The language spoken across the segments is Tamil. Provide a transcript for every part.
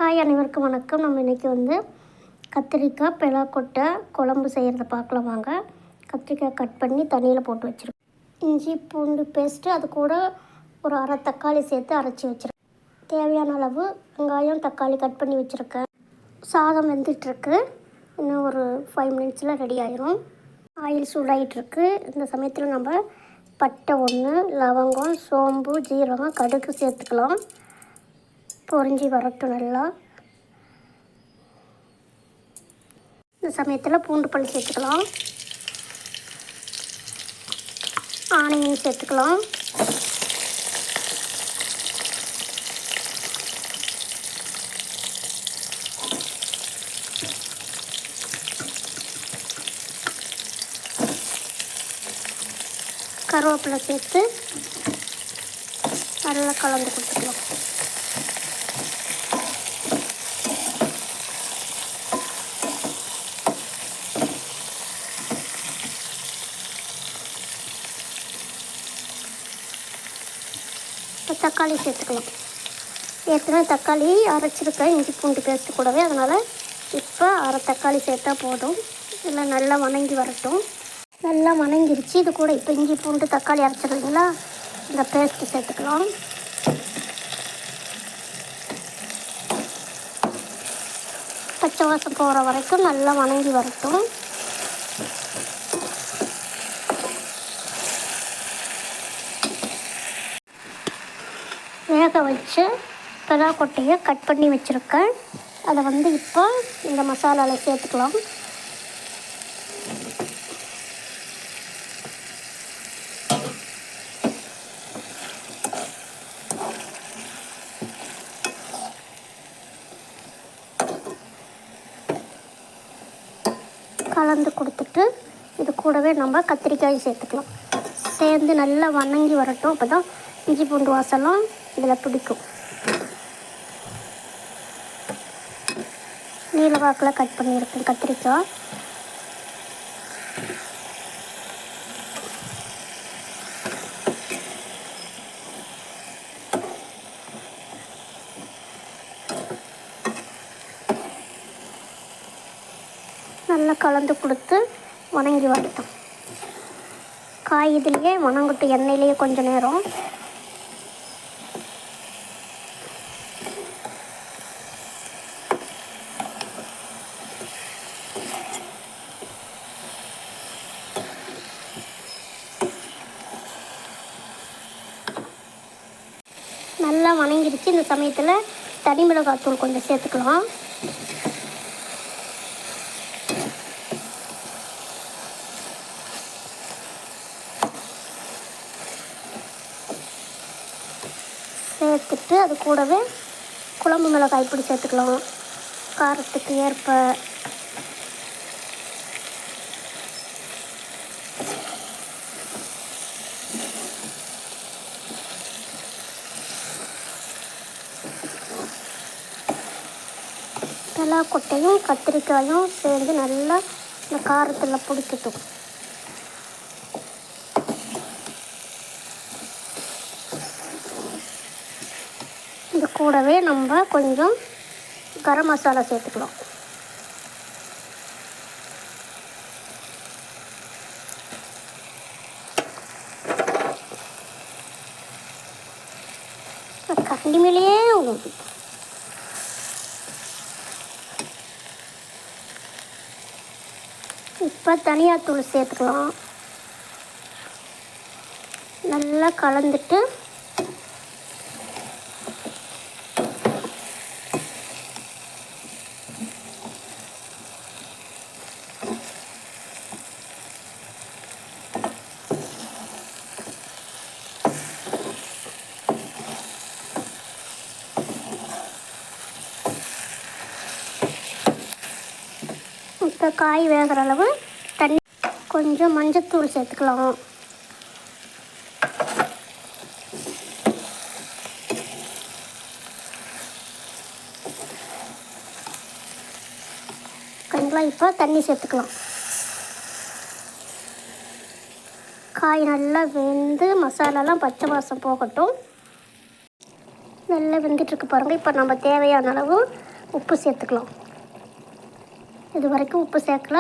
ஹாய், அனைவருக்கும் வணக்கம். நம்ம இன்றைக்கி கத்திரிக்காய் பெலாக்கொட்டை குழம்பு செய்கிறத பார்க்கலாம் வாங்க. கத்திரிக்காய் கட் பண்ணி தண்ணியில் போட்டு வச்சுருக்கேன். இஞ்சி பூண்டு பேஸ்ட்டு, அது கூட ஒரு அரை தக்காளி சேர்த்து அரைச்சி வச்சுருக்கேன். தேவையான அளவு வெங்காயம் தக்காளி கட் பண்ணி வச்சுருக்கேன். சாதம் வெந்துட்டுருக்கு. இன்னும் ஒரு 5 மினிட்ஸில் ரெடி ஆயிரும். ஆயில் சூடாகிட்டுருக்கு. இந்த சமயத்தில் நம்ம பட்டை 1, லவங்கம், சோம்பு, ஜீரகம், கடுகு சேர்த்துக்கலாம். பொரிஞ்சி வரட்டும் நல்லா. இந்த சமயத்தில் பூண்டு பல் சேர்த்துக்கலாம். ஆனியன் சேர்த்துக்கலாம். கருவேப்பிலை சேர்த்து நல்லா கலந்து கொடுத்துக்கலாம். தக்காளி சேர்த்துக்கலாம். ஏற்கனவே தக்காளி அரைச்சிருக்கேன் இஞ்சி பூண்டு பேஸ்ட்டு கூடவே, அதனால் இப்போ அரை தக்காளி சேர்த்தா போதும். இதில் நல்லா வணங்கி வரட்டும். நல்லா வணங்கிருச்சு. இது கூட இப்போ இஞ்சி பூண்டு தக்காளி அரைச்சிருக்கீங்களா, இந்த பேஸ்ட்டு சேர்த்துக்கலாம். பச்சை வாசம் போகிற வரைக்கும் நல்லா வணங்கி வரட்டும். வேக வச்சு பெலாக்கொட்டையை கட் பண்ணி வச்சுருக்கேன். அதை இப்போ இந்த மசாலாவில் சேர்த்துக்கலாம். கலந்து கொடுத்துட்டு இது கூடவே நம்ம கத்திரிக்காய் சேர்த்துக்கலாம். சேர்ந்து நல்லா வணங்கி வரட்டும். அப்போ தான் இஞ்சி பூண்டு வாசலாம் இதில் பிடிக்கும். நீல வாக்கில் கட் பண்ணியிருக்கேன் கத்திரிக்காய். நல்லா கலந்து கொடுத்து வணங்கி வரட்டும். காய் இதுலேயே வணங்கட்டும், எண்ணெயிலேயே கொஞ்சம் நேரம். நல்லா வணங்கிடுச்சு. இந்த சமயத்தில் தனி மிளகாய்த்தூள் கொஞ்சம் சேர்த்துக்கலாம். சேர்த்துட்டு அது கூடவே குழம்பு மிளகாய் பொடி சேர்த்துக்கலாம், காரத்துக்கு ஏற்ப. பெலாக்கொட்டையும் கத்திரிக்காயும் சேர்ந்து நல்லா இந்த காரத்தில் பிடிக்கட்டும். இது கூடவே நம்ம கொஞ்சம் கரம் மசாலா சேர்த்துக்கலாம். கண்டி மேலேயே இப்போ தனியாத்தூள் சேர்த்துக்கலாம். நல்லா கலந்துட்டு இப்போ காய் வேகிற அளவு தண்ணி, கொஞ்சம் மஞ்சத்தூள் சேர்த்துக்கலாம். கொஞ்சம் இப்போ தண்ணி சேர்த்துக்கலாம். காய் நல்லா வெந்து மசாலாலாம் பச்சை வாசம் போகட்டும். நல்லா வெந்துட்டுருக்கு பாருங்கள். இப்போ நம்ம தேவையான அளவு உப்பு சேர்த்துக்கலாம். இது வரைக்கும் உப்பு சேர்க்கல,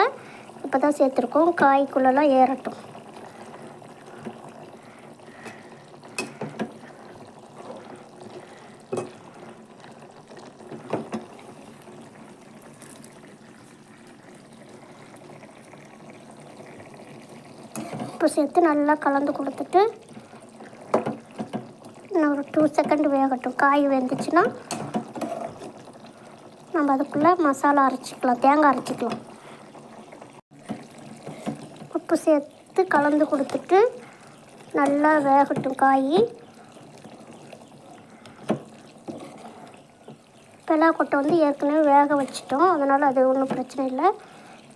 இப்போ தான் சேர்த்துருக்கோம். காய்க்குள்ளெல்லாம் ஏறட்டும். உப்பு சேர்த்து நல்லா கலந்து கொடுத்துட்டு இன்னும் ஒரு 2 செகண்ட் வேகட்டும். காய் வெந்துச்சுன்னா நம்ம அதுக்குள்ளே மசாலா அரைச்சிக்கலாம், தேங்காய் அரைச்சிக்கலாம். உப்பு சேர்த்து கலந்து கொடுத்துட்டு நல்லா வேகட்டும் காய். பலாக்கொட்டை வந்து ஏற்கனவே வேக வச்சிட்டோம், அதனால் அது ஒன்றும் பிரச்சனை இல்லை.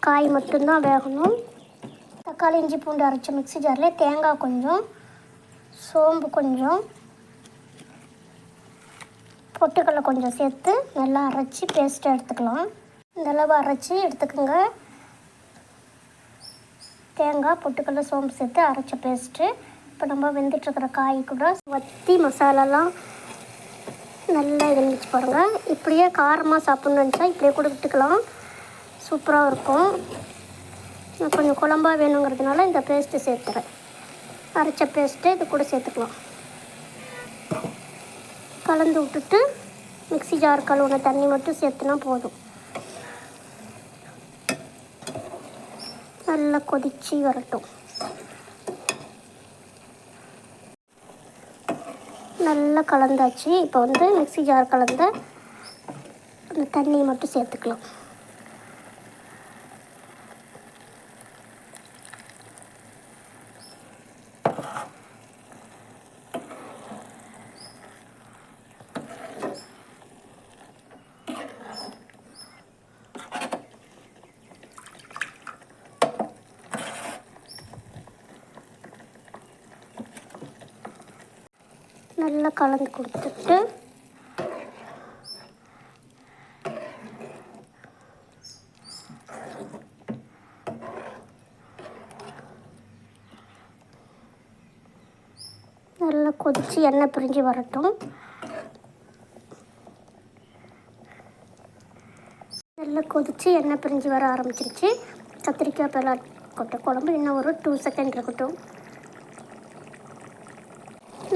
காய் மட்டும்தான் வேகணும். தக்காளி இஞ்சி பூண்டு அரைச்ச மிக்ஸி ஜாரில் தேங்காய் கொஞ்சம், சோம்பு கொஞ்சம், பொட்டுக்கடலை கொஞ்சம் சேர்த்து நல்லா அரைச்சி பேஸ்ட்டு எடுத்துக்கலாம். இந்த அளவு அரைச்சி எடுத்துக்கோங்க. தேங்காய், பொட்டுக்கடலை, சோம்பு சேர்த்து அரைச்ச பேஸ்ட்டு. இப்போ நம்ம வெந்துட்டுருக்கிற காய் கூட வத்தி மசாலாலாம் நல்லா வெந்துச்சு பாருங்கள். இப்படியே காரமாக சாப்பிட்ணுன்னு நினச்சா இப்படியே கூட விட்டுக்கலாம், சூப்பராக இருக்கும். கொஞ்சம் குழம்பாக வேணுங்கிறதுனால இந்த பேஸ்ட்டு சேர்த்துறேன். அரைச்ச பேஸ்ட்டு இது கூட சேர்த்துக்கலாம். கலந்து விட்டுட்டு மிக்ஸி ஜார் கழுவுன தண்ணி மட்டும் சேர்த்துனா போதும். நல்லா கொதிச்சு வரட்டும். நல்லா கலந்தாச்சு. இப்போ வந்து மிக்ஸி ஜார் கலந்த அந்த தண்ணியை மட்டும் சேர்த்துக்கலாம். நல்லா கலந்து கொடுத்துட்டு நல்லா கொதித்து எண்ணெய் பிரிஞ்சு வரட்டும். நல்லா கொதித்து எண்ணெய் பிரிஞ்சு வர ஆரம்பிச்சிருச்சு. கத்திரிக்காய் பலாக்கொட்டை குழம்பு இன்னும் ஒரு 2 செகண்ட் இருக்கட்டும்.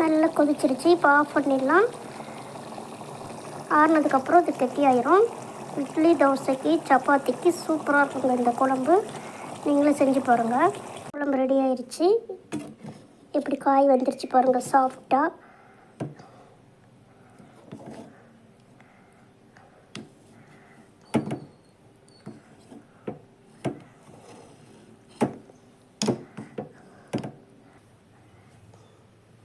நல்லா கொதிச்சிருச்சு. இப்போ ஆஃப் பண்ணிடலாம். ஆறுனதுக்கப்புறம் இது கெட்டியாயிரும். இட்லி, தோசைக்கு, சப்பாத்திக்கு சூப்பராக இருக்குங்க இந்த குழம்பு. நீங்களும் செஞ்சு பாருங்கள். குழம்பு ரெடி ஆயிடுச்சு. இப்படி காய் வந்துருச்சு பாருங்கள், சாஃப்டாக.